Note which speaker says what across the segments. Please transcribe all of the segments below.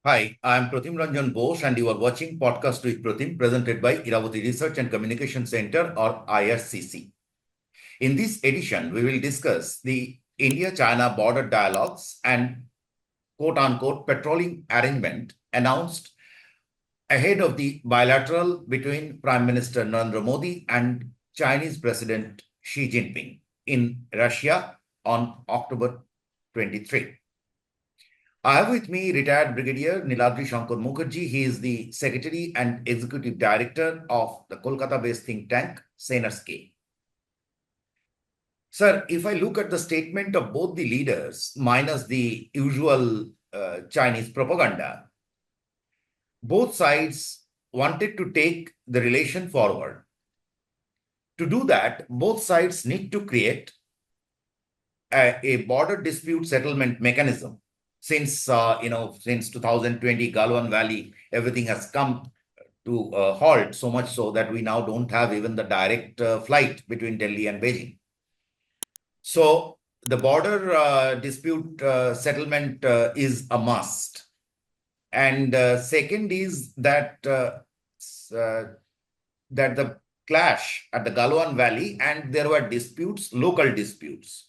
Speaker 1: Hi, I'm Pratim Ranjan Bose, and you are watching Podcast with Pratim, presented by Iravati Research and Communication Center, or IRCC. In this edition, we will discuss the India-China border dialogues and quote-unquote patrolling arrangement announced ahead of the bilateral between Prime Minister Narendra Modi and Chinese President Xi Jinping in Russia on October 23. I have with me retired Brigadier Niladri Shankar Mukherjee. He is the Secretary and Executive Director of the Kolkata-based think tank, CENERS-K. Sir, if I look at the statement of both the leaders, minus the usual Chinese propaganda, both sides wanted to take the relation forward. To do that, both sides need to create a border dispute settlement mechanism. Since 2020 Galwan Valley, everything has come to a halt, so much so that we now don't have even the direct flight between Delhi and Beijing. So the border dispute settlement is a must. And second is that that the clash at the Galwan Valley, and there were disputes, local disputes.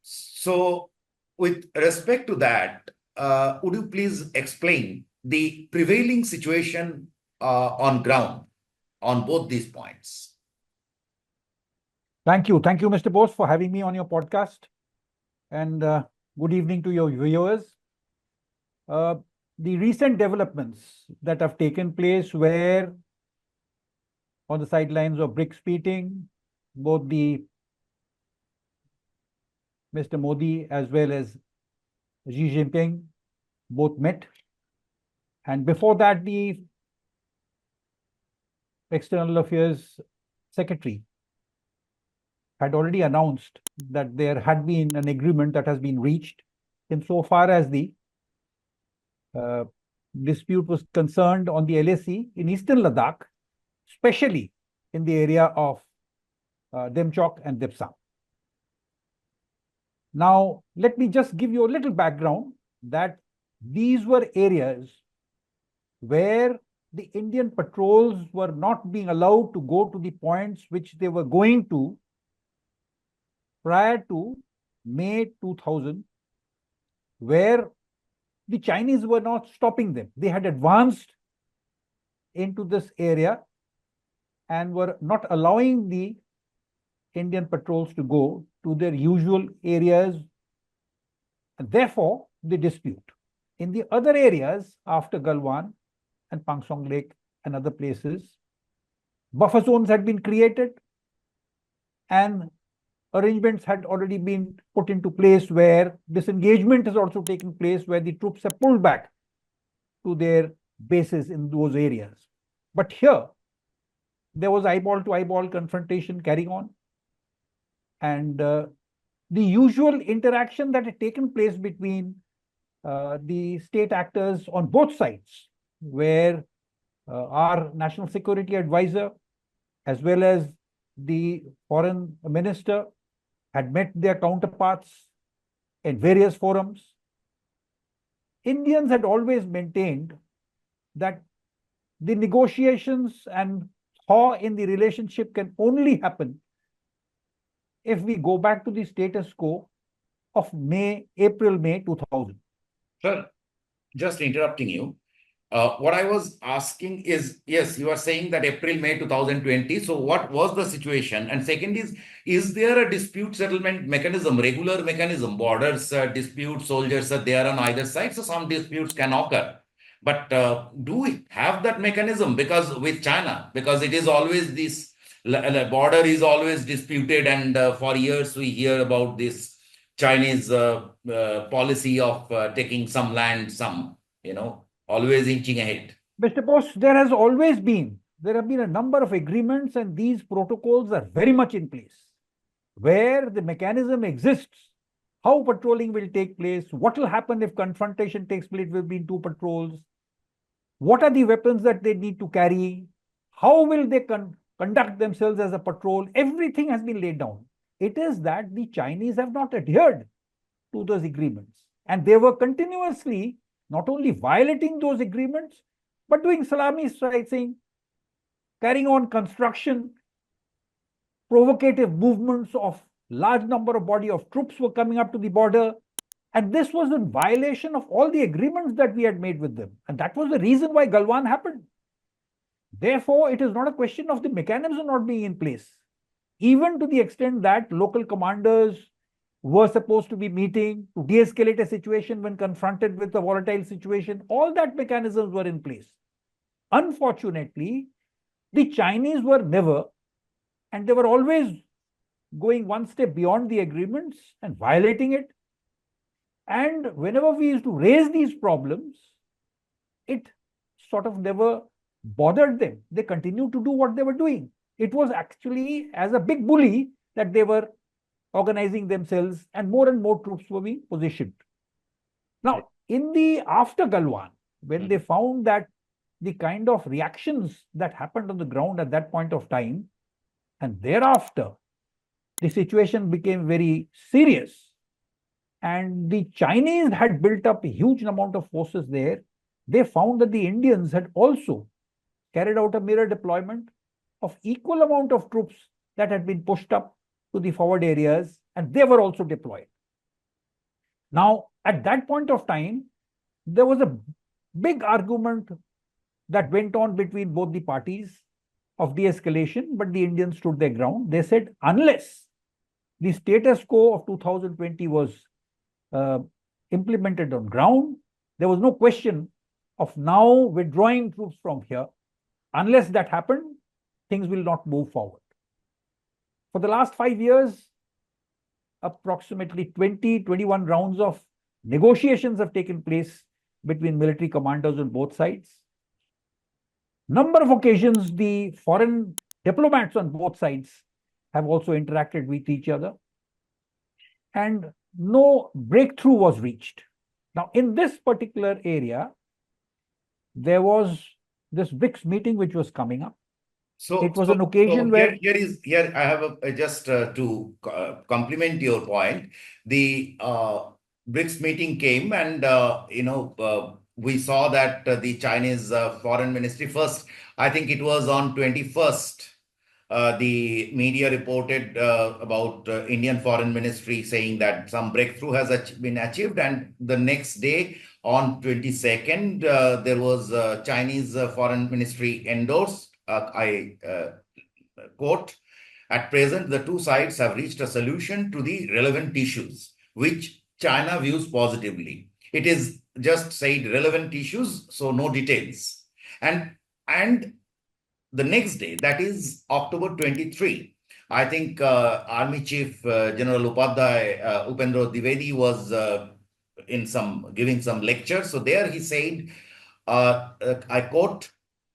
Speaker 1: So with respect to that, would you please explain the prevailing situation on ground on both these points?
Speaker 2: Thank you. Thank you, Mr. Bose, for having me on your podcast. And good evening to your viewers. The recent developments that have taken place where on the sidelines of BRICS meeting, both the Mr. Modi as well as Xi Jinping both met. And before that, the External Affairs Secretary had already announced that there had been an agreement that has been reached insofar as the dispute was concerned on the LAC in eastern Ladakh, especially in the area of Demchok and Dipsang. Now, let me just give you a little background that these were areas where the Indian patrols were not being allowed to go to the points which they were going to prior to May 2000, where the Chinese were not stopping them. They had advanced into this area and were not allowing the Indian patrols to go to their usual areas, and therefore the dispute. In the other areas after Galwan and Pangsong Lake and other places, buffer zones had been created and arrangements had already been put into place where disengagement has also taken place, where the troops have pulled back to their bases in those areas. But here, there was eyeball to eyeball confrontation carrying on. And the usual interaction that had taken place between the state actors on both sides, where our national security advisor, as well as the foreign minister, had met their counterparts in various forums. Indians had always maintained that the negotiations and thaw in the relationship can only happen if we go back to the status quo of April-May 2000.
Speaker 1: Sir, just interrupting you. What I was asking is, yes, you are saying that April-May 2020. So what was the situation? And second is there a dispute settlement mechanism, regular mechanism? Borders dispute, soldiers are there on either side, so some disputes can occur. But do we have that mechanism? Because with China, because it is always this, the border is always disputed, and for years we hear about this Chinese policy of taking some land, always inching ahead.
Speaker 2: Mr. Bose, there have been a number of agreements, and these protocols are very much in place, where the mechanism exists, how patrolling will take place, what will happen if confrontation takes place between two patrols, what are the weapons that they need to carry, how will they conduct themselves as a patrol. Everything has been laid down. It is that the Chinese have not adhered to those agreements, and they were continuously not only violating those agreements, but doing salami slicing, carrying on construction, provocative movements of large number of body of troops were coming up to the border. And this was in violation of all the agreements that we had made with them. And that was the reason why Galwan happened. Therefore, it is not a question of the mechanism not being in place. Even to the extent that local commanders were supposed to be meeting to de-escalate a situation when confronted with a volatile situation, all that mechanisms were in place. Unfortunately, the Chinese were never, and they were always going one step beyond the agreements and violating it. And whenever we used to raise these problems, it sort of never bothered them. They continued to do what they were doing. It was actually as a big bully that they were organizing themselves, and more troops were being positioned. Now, in the after Galwan, when they found that the kind of reactions that happened on the ground at that point of time, and thereafter, the situation became very serious. And the Chinese had built up a huge amount of forces there. They found that the Indians had also carried out a mirror deployment of equal amount of troops that had been pushed up to the forward areas, and they were also deployed. Now, at that point of time, there was a big argument that went on between both the parties of de-escalation, but the Indians stood their ground. They said, unless the status quo of 2020 was implemented on ground, there was no question of now withdrawing troops from here. Unless that happened, things will not move forward. For the last 5 years, approximately 21 rounds of negotiations have taken place between military commanders on both sides. Number of occasions, the foreign diplomats on both sides have also interacted with each other, and no breakthrough was reached. Now, in this particular area, there was this BRICS meeting which was coming up.
Speaker 1: So
Speaker 2: it was an occasion where
Speaker 1: here I have just to complement your point. The BRICS meeting came, and we saw that the Chinese foreign ministry first. I think it was on 21st. The media reported about Indian foreign ministry saying that some breakthrough has been achieved, and the next day on 22nd there was Chinese foreign ministry endorsed. I quote, at present, the two sides have reached a solution to the relevant issues, which China views positively. It is just said relevant issues, so no details. And the next day, that is October 23, I think Army Chief General Upendra Dwivedi was giving some lecture. So there he said, I quote,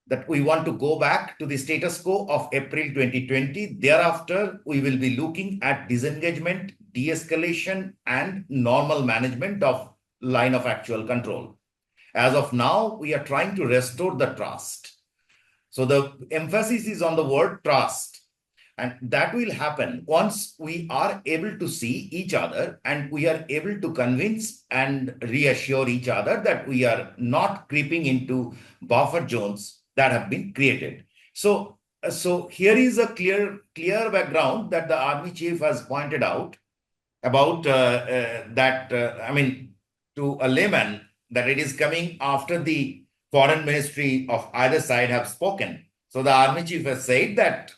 Speaker 1: that we want to go back to the status quo of April 2020. Thereafter, we will be looking at disengagement, de-escalation, and normal management of line of actual control. As of now, we are trying to restore the trust. So the emphasis is on the word trust. And that will happen once we are able to see each other and we are able to convince and reassure each other that we are not creeping into buffer zones that have been created. So here is a clear background that the Army Chief has pointed out about that, to a layman, that it is coming after the foreign ministry of either side have spoken. So the Army Chief has said that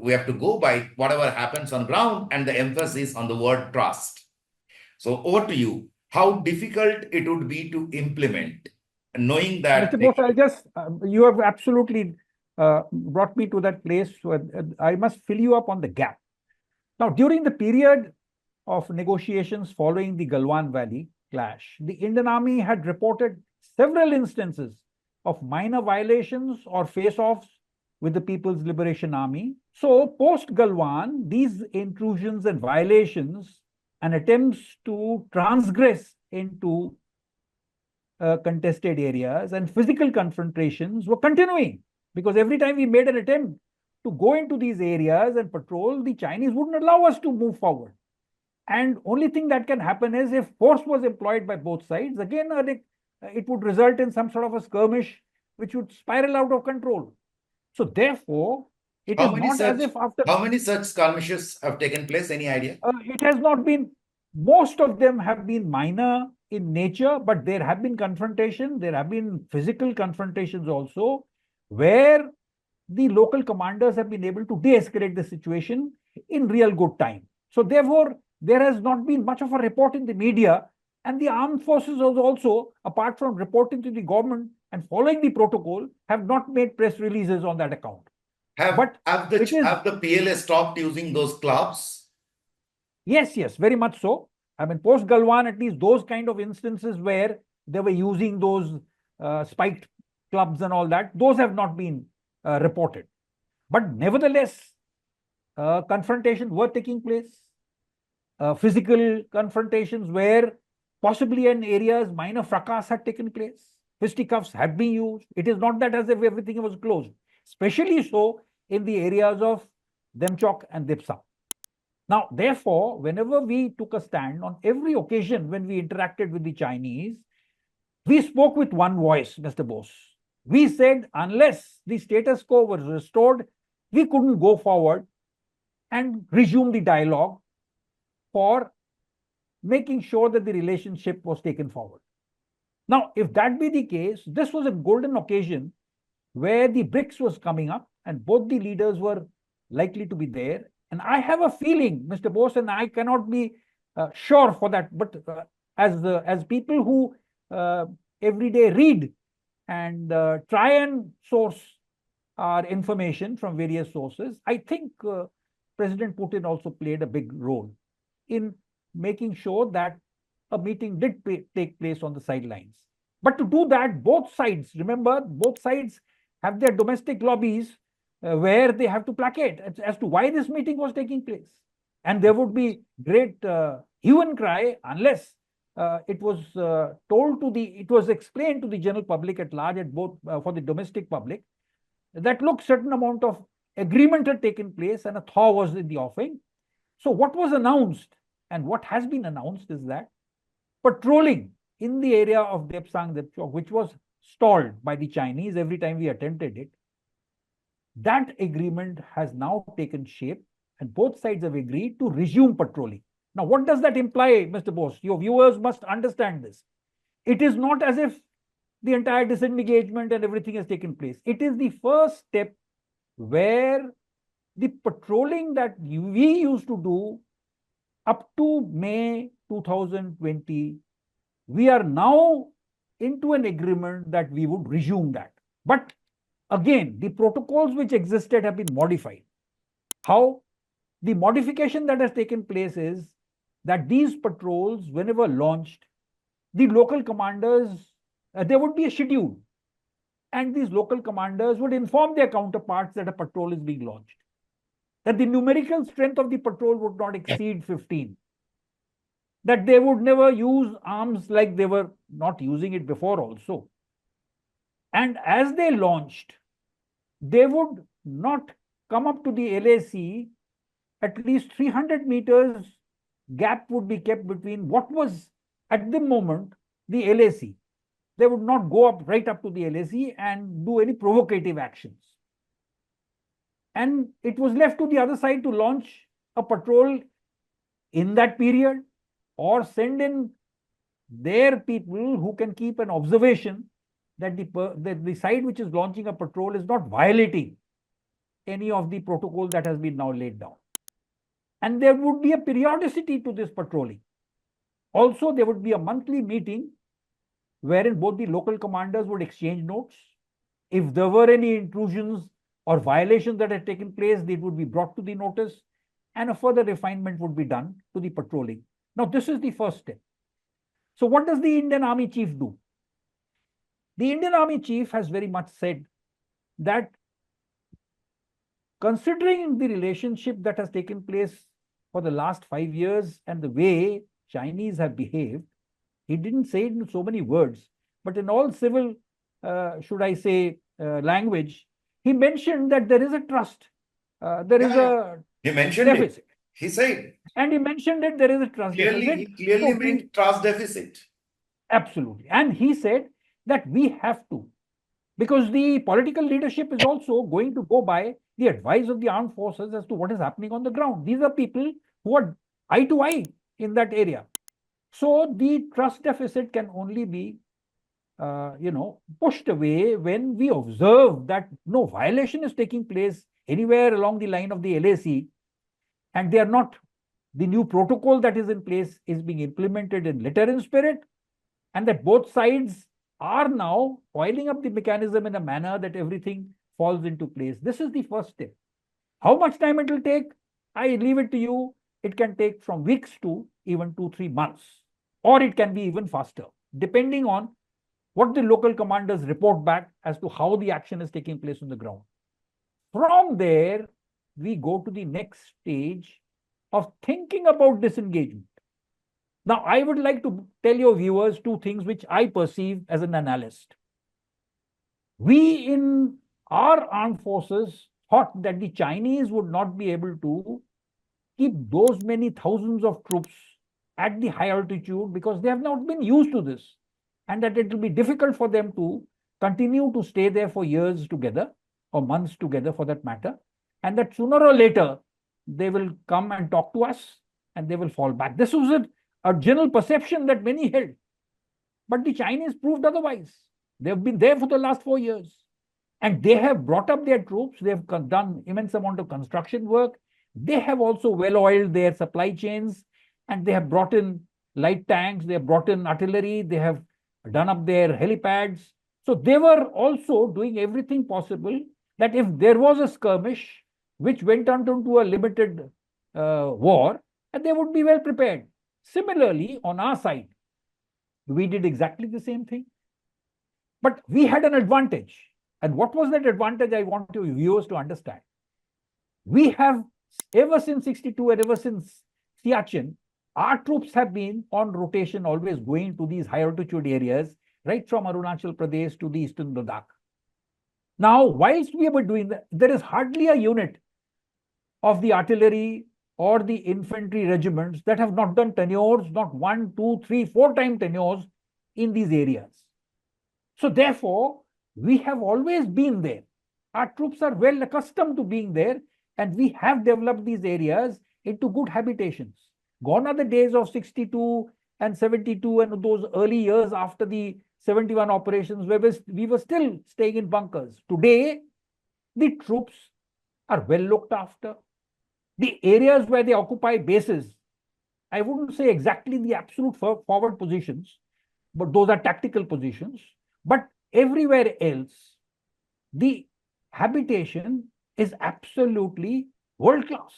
Speaker 1: we have to go by whatever happens on ground, and the emphasis on the word trust. So over to you. How difficult it would be to implement, knowing that...
Speaker 2: Mr. Bose, I'll just, you have absolutely brought me to that place. So I must fill you up on the gap. Now, during the period of negotiations following the Galwan Valley clash, the Indian Army had reported several instances of minor violations or face-offs with the People's Liberation Army. So, post-Galwan, these intrusions and violations and attempts to transgress into contested areas and physical confrontations were continuing, because every time we made an attempt to go into these areas and patrol, the Chinese wouldn't allow us to move forward. And only thing that can happen is if force was employed by both sides, again, it would result in some sort of a skirmish which would spiral out of control. So therefore, it is not as if after...
Speaker 1: How many such skirmishes have taken place? Any idea?
Speaker 2: It has not been, most of them have been minor in nature, but there have been confrontations, there have been physical confrontations also, where the local commanders have been able to de-escalate the situation in real good time. So therefore, there has not been much of a report in the media, and the armed forces also, apart from reporting to the government and following the protocol, have not made press releases on that account.
Speaker 1: Have the PLA stopped using those clubs?
Speaker 2: Yes, very much so. I mean, post Galwan, at least those kind of instances where they were using those spiked clubs and all that, those have not been reported. But nevertheless, confrontations were taking place. Physical confrontations where possibly in areas minor fracas had taken place. Fisticuffs had been used. It is not that as if everything was closed, especially so in the areas of Demchok and Dipsa. Now, therefore, whenever we took a stand on every occasion when we interacted with the Chinese, we spoke with one voice, Mr. Bose. We said, unless the status quo was restored, we couldn't go forward and resume the dialogue for making sure that the relationship was taken forward. Now, if that be the case, this was a golden occasion where the BRICS was coming up and both the leaders were likely to be there. And I have a feeling, Mr. Bose, and I cannot be sure for that, but as people who every day read and try and source our information from various sources, I think President Putin also played a big role in making sure that a meeting did take place on the sidelines. But to do that, both sides, remember, both sides have their domestic lobbies where they have to placate as to why this meeting was taking place. And there would be great hue and cry unless it was it was explained to the general public at large, at both for the domestic public, that look, certain amount of agreement had taken place and a thaw was in the offing. So what was announced and what has been announced is that patrolling in the area of Depsang Depchok, which was stalled by the Chinese every time we attempted it, that agreement has now taken shape and both sides have agreed to resume patrolling. Now, what does that imply, Mr. Bose? Your viewers must understand this. It is not as if the entire disengagement and everything has taken place. It is the first step where the patrolling that we used to do up to May 2020, we are now into an agreement that we would resume that. But again, the protocols which existed have been modified. How? The modification that has taken place is that these patrols, whenever launched, the local commanders, there would be a schedule, and these local commanders would inform their counterparts that a patrol is being launched, that the numerical strength of the patrol would not exceed 15, that they would never use arms like they were not using it before also. And as they launched, they would not come up to the LAC, at least 300 meters gap would be kept between what was at the moment the LAC. They would not go up right up to the LAC and do any provocative actions. And it was left to the other side to launch a patrol in that period or send in their people who can keep an observation that the side which is launching a patrol is not violating any of the protocol that has been now laid down. And there would be a periodicity to this patrolling. Also, there would be a monthly meeting wherein both the local commanders would exchange notes. If there were any intrusions or violations that had taken place, they would be brought to the notice and a further refinement would be done to the patrolling. Now, this is the first step. So what does the Indian Army Chief do? The Indian Army Chief has very much said that considering the relationship that has taken place for the last 5 years and the way Chinese have behaved, he didn't say it in so many words, but in all civil, should I say, language, he mentioned that there is a trust. There is a
Speaker 1: He mentioned
Speaker 2: deficit.
Speaker 1: He said.
Speaker 2: And he mentioned that there is a trust deficit.
Speaker 1: He clearly
Speaker 2: So
Speaker 1: meant trust deficit.
Speaker 2: absolutely. And he said that we have to, because the political leadership is also going to go by the advice of the armed forces as to what is happening on the ground. These are people who are eye to eye in that area. So the trust deficit can only be pushed away when we observe that no violation is taking place anywhere along the line of the LAC, and they are not, the new protocol that is in place is being implemented in letter and spirit, and that both sides are now oiling up the mechanism in a manner that everything falls into place. This is the first step. How much time it will take, I leave it to you. It can take from weeks to even 2-3 months, or it can be even faster, depending on what the local commanders report back as to how the action is taking place on the ground. From there, we go to the next stage of thinking about disengagement. Now, I would like to tell your viewers two things which I perceive as an analyst. We in our armed forces thought that the Chinese would not be able to keep those many thousands of troops at the high altitude because they have not been used to this, and that it will be difficult for them to continue to stay there for years together or months together for that matter, and that sooner or later they will come and talk to us and they will fall back. This was a general perception that many held. But the Chinese proved otherwise. They've been there for the last 4 years. And they have brought up their troops. They've done immense amount of construction work. They have also well-oiled their supply chains. And they have brought in light tanks. They have brought in artillery. They have done up their helipads. So they were also doing everything possible that if there was a skirmish which went on to a limited war, and they would be well prepared. Similarly, on our side, we did exactly the same thing. But we had an advantage. And what was that advantage? I want your viewers to understand. We have, ever since 62 and ever since Siachen, our troops have been on rotation, always going to these high altitude areas, right from Arunachal Pradesh to the eastern Ladakh. Now, whilst we were doing that, there is hardly a unit of the artillery or the infantry regiments that have not done tenures, not 1, 2, 3, 4 time tenures in these areas. So therefore, we have always been there. Our troops are well accustomed to being there, and we have developed these areas into good habitations. Gone are the days of 62 and 72 and those early years after the 71 operations where we were still staying in bunkers. Today, the troops are well looked after. The areas where they occupy bases, I wouldn't say exactly the absolute forward positions, but those are tactical positions. But everywhere else, the habitation is absolutely world class.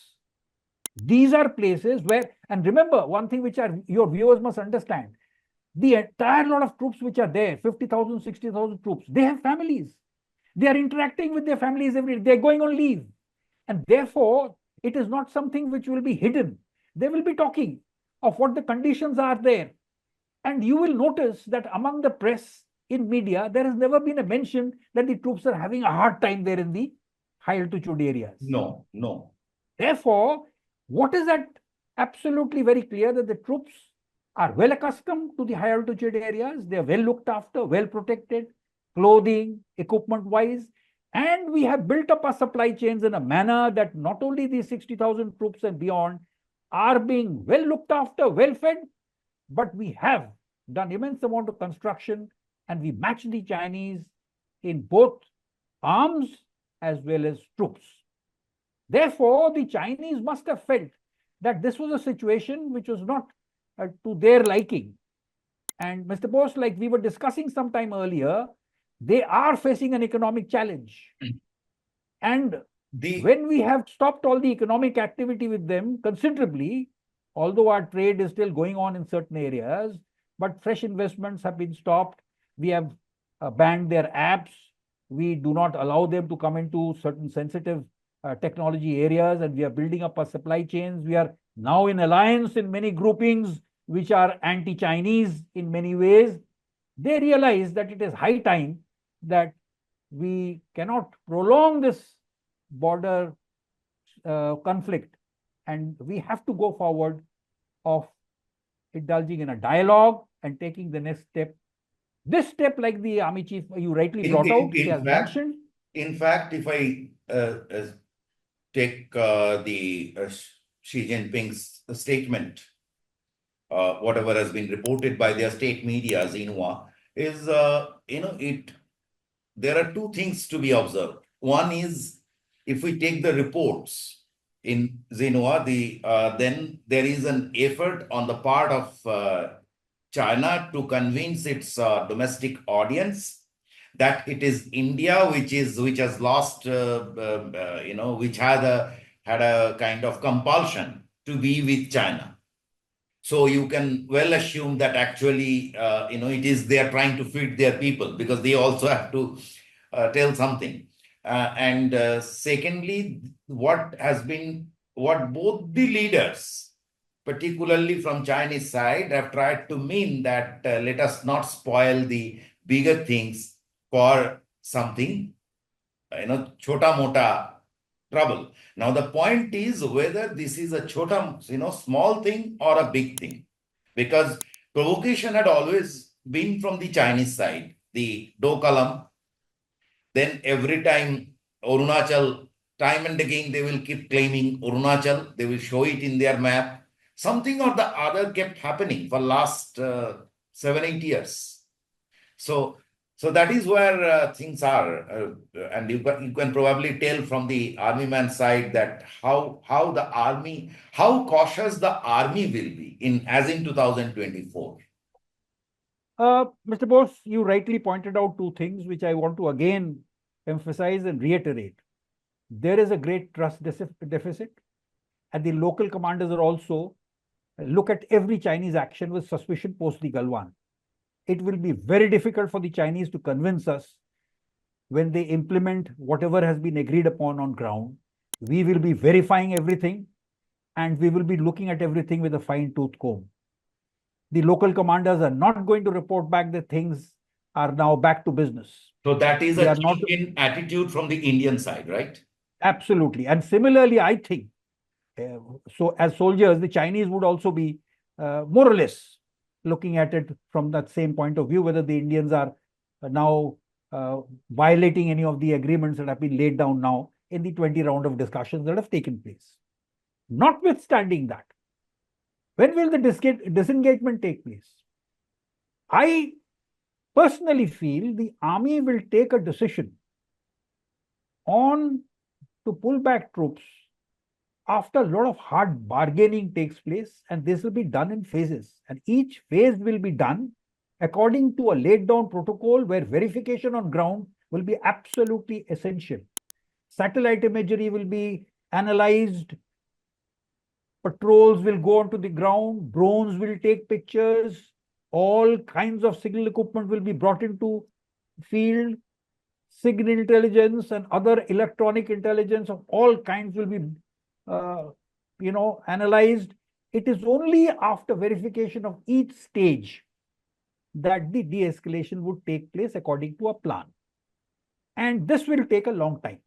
Speaker 2: These are places where, and remember one thing which your viewers must understand, the entire lot of troops which are there, 50,000, 60,000 troops, they have families. They are interacting with their families every day. They're going on leave. And therefore, it is not something which will be hidden. They will be talking of what the conditions are there. And you will notice that among the press, in media, there has never been a mention that the troops are having a hard time there in the high altitude areas.
Speaker 1: No, no.
Speaker 2: Therefore, what is that? Absolutely very clear that the troops are well accustomed to the high altitude areas. They are well looked after, well protected, clothing, equipment wise. And we have built up our supply chains in a manner that not only these 60,000 troops and beyond are being well looked after, well fed, but we have done immense amount of construction, and we match the Chinese in both arms as well as troops. Therefore, the Chinese must have felt that this was a situation which was not to their liking. And Mr. Bose, like we were discussing some time earlier, they are facing an economic challenge. And when we have stopped all the economic activity with them considerably, although our trade is still going on in certain areas, but fresh investments have been stopped. We have banned their apps. We do not allow them to come into certain sensitive technology areas, and we are building up our supply chains. We are now in alliance in many groupings which are anti-Chinese in many ways. They realize that it is high time that we cannot prolong this border conflict And we have to go forward of indulging in a dialogue and taking the next step. This step, like the army chief you rightly brought out, he has mentioned.
Speaker 1: In fact, if I take the Xi Jinping's statement, whatever has been reported by their state media, Xinhua, is, there are two things to be observed. One is, if we take the reports in Xinhua, then there is an effort on the part of China to convince its domestic audience that it is India which has lost, which had a kind of compulsion to be with China. So you can well assume that actually, it is they are trying to feed their people, because they also have to tell something. And secondly, what both the leaders, particularly from Chinese side, have tried to mean that let us not spoil the bigger things for something, chota mota trouble. Now the point is whether this is a small thing or a big thing, because provocation had always been from the Chinese side. The Do Kalam, then every time Arunachal, time and again they will keep claiming Arunachal, they will show it in their map. Something or the other kept happening for last 7-8 years. So that is where things are, and you can probably tell from the army man side that how cautious the army will be in 2024.
Speaker 2: Mr. Bose, you rightly pointed out two things which I want to again emphasize and reiterate. There is a great trust deficit, and the local commanders are also look at every Chinese action with suspicion post the Galwan. It will be very difficult for the Chinese to convince us when they implement whatever has been agreed upon on ground. We will be verifying everything, and we will be looking at everything with a fine-tooth comb. The local commanders are not going to report back that things are now back to business.
Speaker 1: So that is a change in attitude from the Indian side, right?
Speaker 2: Absolutely. And similarly, I think, so as soldiers, the Chinese would also be more or less looking at it from that same point of view, whether the Indians are now violating any of the agreements that have been laid down now in the 20 round of discussions that have taken place. Notwithstanding that, when will the disengagement take place? I personally feel the army will take a decision on to pull back troops after a lot of hard bargaining takes place, and this will be done in phases. And each phase will be done according to a laid down protocol where verification on ground will be absolutely essential. Satellite imagery will be analyzed, patrols will go onto the ground, drones will take pictures, all kinds of signal equipment will be brought into field, signal intelligence and other electronic intelligence of all kinds will be analyzed. It is only after verification of each stage that the de-escalation would take place according to a plan. And this will take a long time.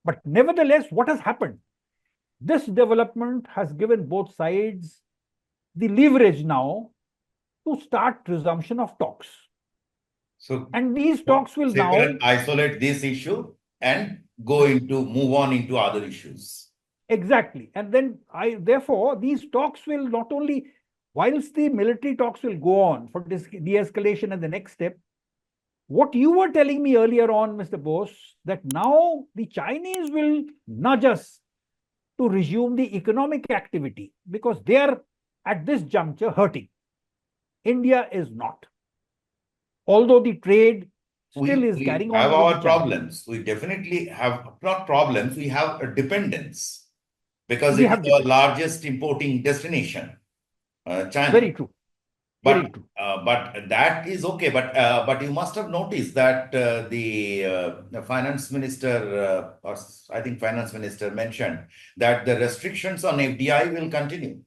Speaker 2: But nevertheless, what has happened? This development has given both sides the leverage now to start resumption of talks. And these talks will now
Speaker 1: isolate this issue and move on into other issues.
Speaker 2: Exactly. And then therefore, these talks will not only, whilst the military talks will go on for this de-escalation and the next step, what you were telling me earlier on, Mr. Bose, that now the Chinese will nudge us to resume the economic activity because they are at this juncture hurting. India is not. Although the trade still is carrying on.
Speaker 1: We have our problems. We definitely have not problems. We have a dependence because it is our largest importing destination, China.
Speaker 2: Very true.
Speaker 1: But that is okay. But you must have noticed that the finance minister, or I think finance minister mentioned that the restrictions on FDI will continue.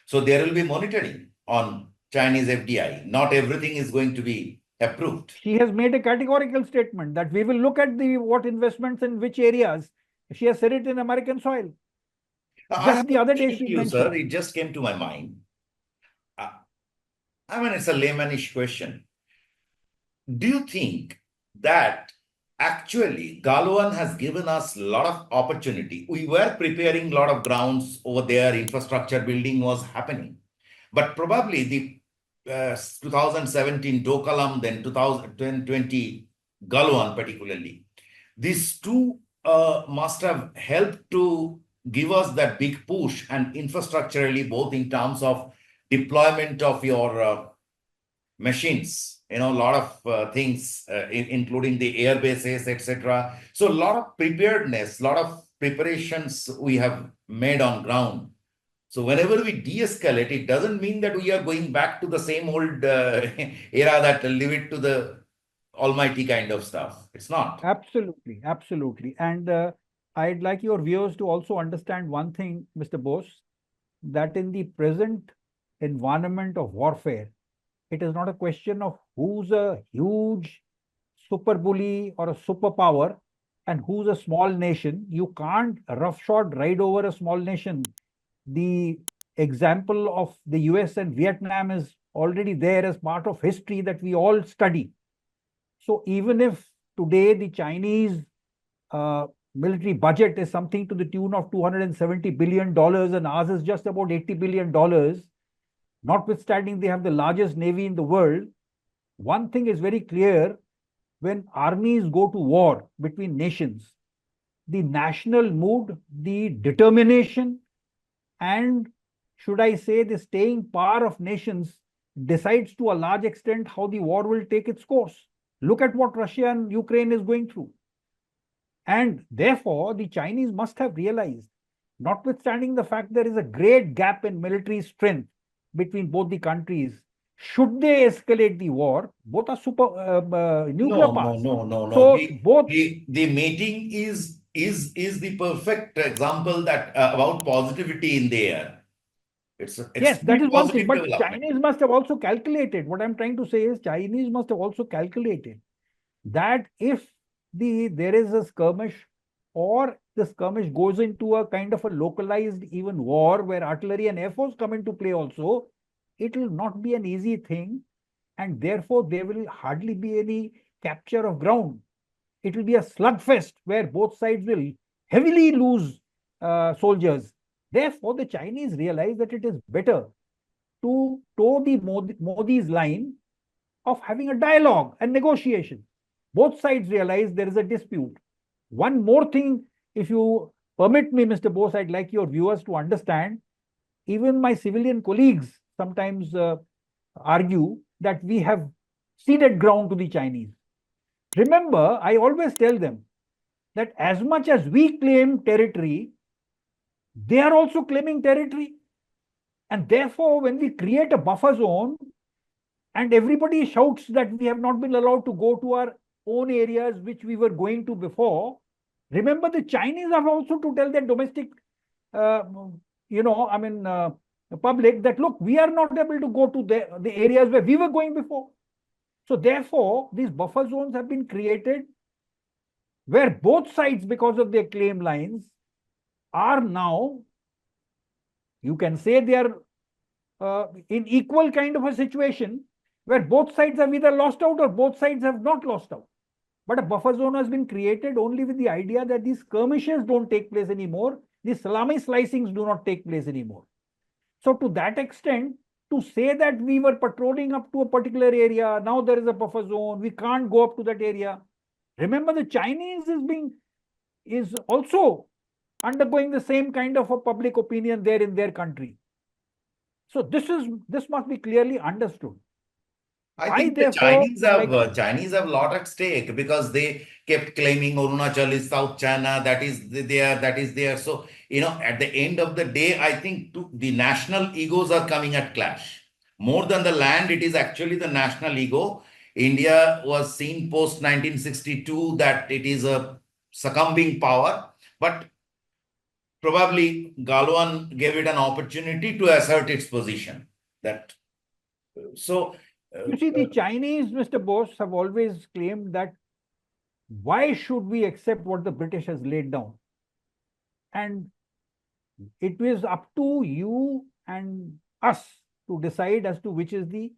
Speaker 1: So there will be monitoring on Chinese FDI. Not everything is going to be approved.
Speaker 2: She has made a categorical statement that we will look at what investments in which areas. She has said it in American soil.
Speaker 1: I
Speaker 2: Just
Speaker 1: have
Speaker 2: the
Speaker 1: a
Speaker 2: other day
Speaker 1: question
Speaker 2: she
Speaker 1: to you, sir.
Speaker 2: mentioned.
Speaker 1: It just came to my mind. Uh, I mean, it's a laymanish question. Do you think that actually Galwan has given us a lot of opportunity? We were preparing a lot of grounds over there, infrastructure building was happening. But probably the 2017 Dokalam, then 2020 Galwan particularly, these two must have helped to give us that big push and infrastructurally, both in terms of deployment of your machines, a lot of things, including the air bases, etc. So a lot of preparedness, a lot of preparations we have made on ground. So whenever we de-escalate, it doesn't mean that we are going back to the same old era that leave it to the almighty kind of stuff. It's not.
Speaker 2: Absolutely, absolutely. And I'd like your viewers to also understand one thing, Mr. Bose, that in the present environment of warfare, it is not a question of who's a huge super bully or a superpower and who's a small nation. You can't roughshod ride over a small nation. The example of the US and Vietnam is already there as part of history that we all study. So even if today the Chinese uh, military budget is something to the tune of $270 billion and ours is just about $80 billion, notwithstanding they have the largest navy in the world, one thing is very clear: when armies go to war between nations, the national mood, the determination, and should I say the staying power of nations decides to a large extent how the war will take its course. Look at what Russia and Ukraine is going through. And therefore, the Chinese must have realized, notwithstanding the fact there is a great gap in military strength between both the countries, should they escalate the war, both are super nuclear
Speaker 1: No, no,
Speaker 2: powers.
Speaker 1: no, no, no.
Speaker 2: So
Speaker 1: The
Speaker 2: both,
Speaker 1: the the meeting is the perfect example that about positivity in the air. It's an
Speaker 2: yes, that
Speaker 1: extremely
Speaker 2: is one thing.
Speaker 1: positive
Speaker 2: But
Speaker 1: development.
Speaker 2: Chinese must have also calculated. What I'm trying to say is Chinese must have also calculated that if there is a skirmish or the skirmish goes into a kind of a localized even war where artillery and air force come into play also, it will not be an easy thing, and therefore there will hardly be any capture of ground. It will be a slugfest where both sides will heavily lose soldiers. Therefore, the Chinese realize that it is better to toe the Modi's line of having a dialogue and negotiation. Both sides realize there is a dispute. One more thing, if you permit me, Mr. Bose, I'd like your viewers to understand. Even my civilian colleagues sometimes argue that we have ceded ground to the Chinese. Remember, I always tell them that as much as we claim territory, they are also claiming territory. And therefore, when we create a buffer zone, and everybody shouts that we have not been allowed to go to our own areas which we were going to before. Remember, the Chinese have also to tell their domestic, uh, I mean, public that look, we are not able to go to the areas where we were going before. So therefore, these buffer zones have been created where both sides, because of their claim lines, are now, you can say they are in equal kind of a situation where both sides have either lost out or both sides have not lost out. But a buffer zone has been created only with the idea that these skirmishes don't take place anymore, these salami slicings do not take place anymore. So to that extent, to say that we were patrolling up to a particular area, now there is a buffer zone, we can't go up to that area. Remember, the Chinese is also undergoing the same kind of a public opinion there in their country. So this must be clearly understood.
Speaker 1: I
Speaker 2: I
Speaker 1: think the
Speaker 2: therefore would like to.
Speaker 1: Chinese have a lot at stake because they kept claiming Arunachal is South China, that is there, that is there. So, at the end of the day, I think the national egos are coming at clash. More than the land, it is actually the national ego. India was seen post 1962 that it is a succumbing power, but probably Galwan gave it an opportunity to assert its position. That so.
Speaker 2: You see,
Speaker 1: uh,
Speaker 2: the Chinese, Mr. Bose, have always claimed that why should we accept what the British has laid down? And It was up to you and us to decide as to which is the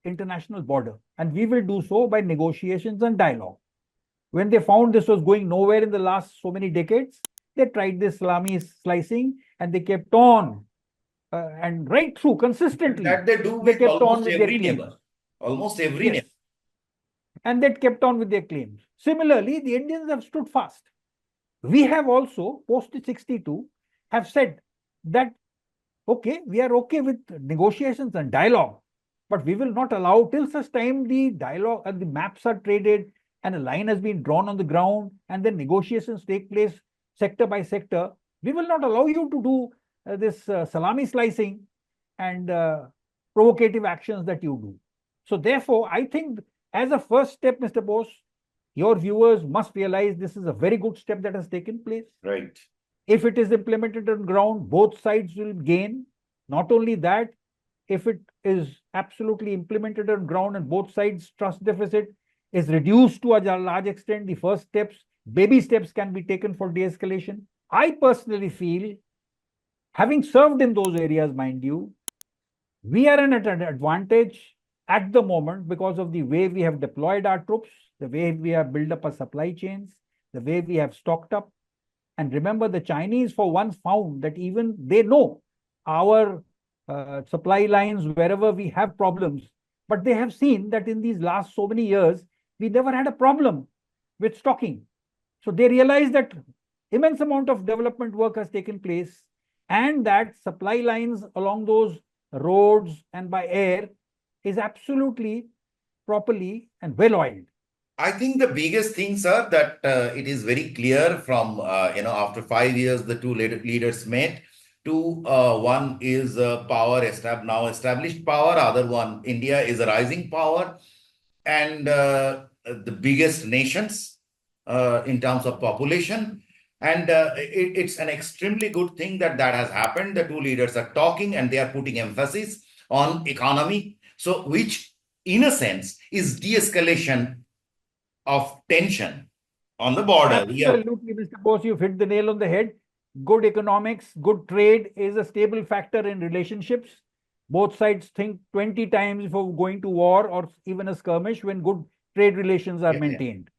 Speaker 2: international border. And we will do so by negotiations and dialogue. When they found this was going nowhere in the last so many decades, they tried this salami slicing and they kept on. And right through, consistently,
Speaker 1: That they do
Speaker 2: they
Speaker 1: with
Speaker 2: kept on
Speaker 1: almost
Speaker 2: with their
Speaker 1: every
Speaker 2: claims.
Speaker 1: neighbor. Almost every
Speaker 2: Yes.
Speaker 1: neighbor.
Speaker 2: And they kept on with their claims. Similarly, the Indians have stood fast. We have also, post 62, have said that, okay, we are okay with negotiations and dialogue, but we will not allow till such time the dialogue and the maps are traded and a line has been drawn on the ground and then negotiations take place sector by sector. We will not allow you to do this salami slicing and provocative actions that you do. So therefore, I think as a first step, Mr. Bose, your viewers must realize this is a very good step that has taken place.
Speaker 1: Right.
Speaker 2: If it is implemented on ground, both sides will gain. Not only that, if it is absolutely implemented on ground and both sides' trust deficit is reduced to a large extent, the first steps, baby steps can be taken for de-escalation. I personally feel, having served in those areas, mind you, we are at an advantage at the moment because of the way we have deployed our troops, the way we have built up our supply chains, the way we have stocked up. And remember, the Chinese for once found that even they know our supply lines wherever we have problems, but they have seen that in these last so many years, we never had a problem with stocking. So they realize that immense amount of development work has taken place and that supply lines along those roads and by air is absolutely properly and well oiled.
Speaker 1: I think the biggest thing, sir, that it is very clear from, after 5 years, the two leaders met. Two, one is power, now established power. Other one, India is a rising power. And the biggest nations in terms of population. And it's an extremely good thing that that has happened. The two leaders are talking and they are putting emphasis on economy. So, which in a sense is de-escalation of tension on the border.
Speaker 2: Absolutely, Mr. Bose, you've hit the nail on the head. Good economics, good trade is a stable factor in relationships. Both sides think 20 times before going to war or even a skirmish when good trade relations are
Speaker 1: Yeah, yeah.
Speaker 2: maintained.